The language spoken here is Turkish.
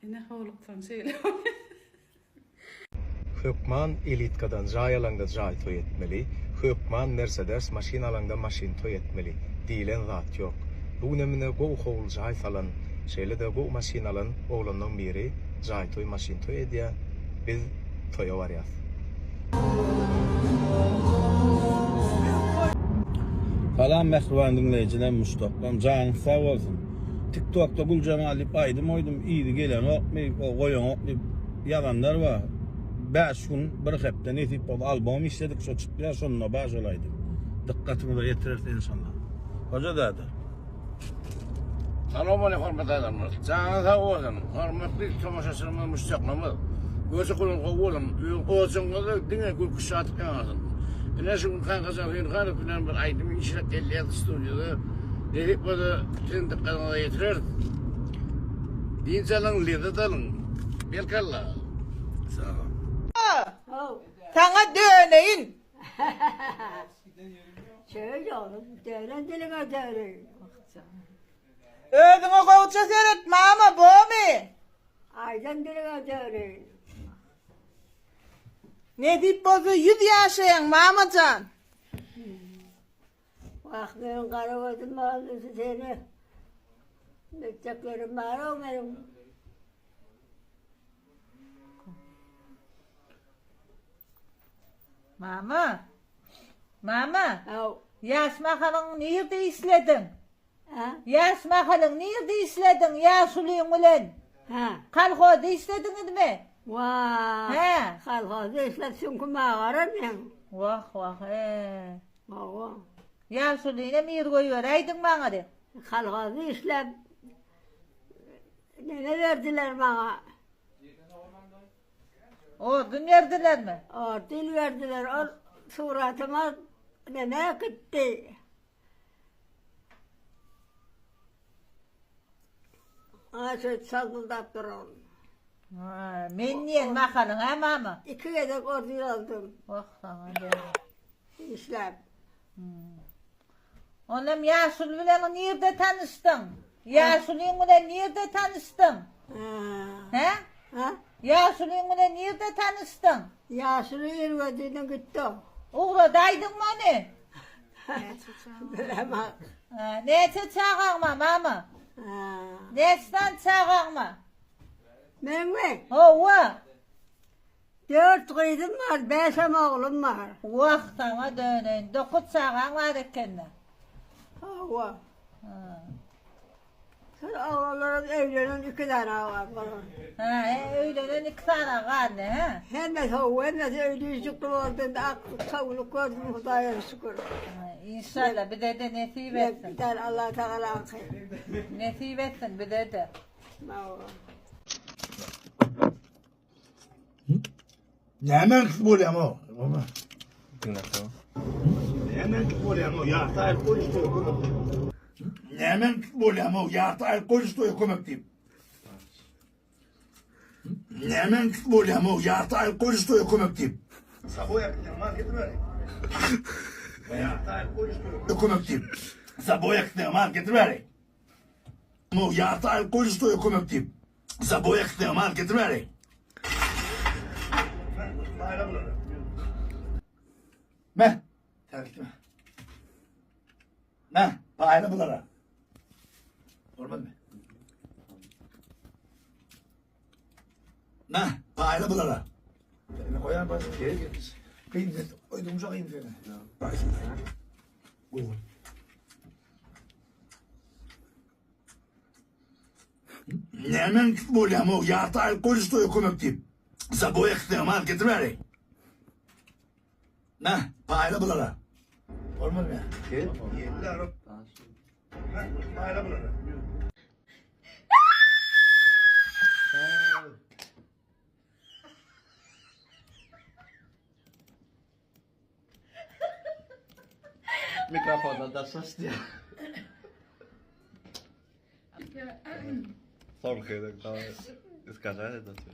Yine hawluktan söyle. Hökman elitkadan jay alanda jay toy etmeli. Hökman Mercedes maşin alanda maşin toy etmeli. Dilen zat yok. Bu nemine go hol jay falan. Şeyle de go maşin alan oğlandan biri jay toy maşin toy ediyor. Biz toya var ya. Falan mehriban dinleyiciler Mustafa'm canın sağ olsun. TikTok'ta bul cemali paydım oydum iyiydi gelen o koyan o yalanlar var. 5 gün bir hafta netip oldu albüm istedik şu çıktılar sonuna baş olaydı. Dikkatimi de yetirirdi insanlar. Hoca dedi. Selamun aleyküm hürmetli adamlar. Canınız sağ olsun. Hürmetli tamaşaçılarımız müştaklamız. Gözü kulun kovuğum. Oğuzunuz da dine gülkü şatık yanasın. Ne şu kankasın Hüyün Khan'ı filan bir aydım işlet 56 stüdyoda. Dedik burada tüm dikkatine yetirir. Dinçalın, lidatalın. Belkalla. Sağ ol. Sana döneyin. Şöyle oğlum, dönen diline döneyin. Ödünü kovuça seyret mama bu mu? Aydan diline döneyin. Ne deyip bozu 100 yaşayan mamacan. Bakmıyorum karavatın mağazası seni. Mekteplerim var o benim. Mama, Au. yaş makalın nerede isledin? Ha? Yaş makalın nerede isledin? Yaş uluyun ulen. Ha? Kalkoda islediniz mi? Vah. He. Kalkazı işletsin kumağaran ya. Vah vah Vah. Yaş uluyuna mir koyuvereydin bana de. Kalkazı işlet. Ne verdiler bana? Odun verdiler mi? Ortil verdiler. O suratıma ne gitti. Ağaçı salgıldak durun. Ha, men niyen makalın ha mama? 2 yedek ortil aldım. Vah sana de. İşlem. Oğlum Yasul bilen nerede tanıştın? Yasul'un ile nerede tanıştın? Ha. He? Ha? Yasul'un ile nerede tanıştın? Yaşlı yürüdüğüne gitti. Uğradaydın mı onu? Bilemem. Neyse çağırma mama. Ha. Nesten çağırma. Ben mi? Hova. 4 kızım var, 5 oğlum var. Vaktana dönün. 9 çağırma kendine. Hava. Sen oğlanların evlenen 2 tane var falan. Öyle 2 tane karnı ha. Hem de hava, hem de öyle çıktım oradan aklı savunuk gördüm, Hudaya şükür. İnşallah bir de nasip Bir etsin. tane Allah Teala akıl. Nasip etsin bir de. Hava. Ne hemen futbol ya o? Dinledim. Ne hemen futbol ya o? Ya ta el koy istiyor komik. Ne hemen futbol ya o? Ya ta el koy istiyor komik diyeyim. Ne hemen futbol ya o? Ya ta el koy istiyor komik diyeyim. Sabah yakın mal getir ver. Ya ta el koy istiyor komik diyeyim. Sabah yakın mal getir ver. Mo ya ta el koy istiyor komik diyeyim. Sabah yakın mal getir ver. Ne? Terk etme. Ne? Payını bulara. Olmadı mı? Ne? Payını bulara. Elini koyar bak. Geri getir. Kıyım sen. Oydumca kıyım seni. Bak şimdi. Buyur. Ne hemen futbol ya mo? Ya ta el koy istiyor komik diyeyim. Sabah yakın mal getir ver. Ne? Payla bulara. Olmaz mı ya? Gel. Yediler o. Payla bulara. Mikrofonda da sus diye. Sorry, tamam. Escalar entonces.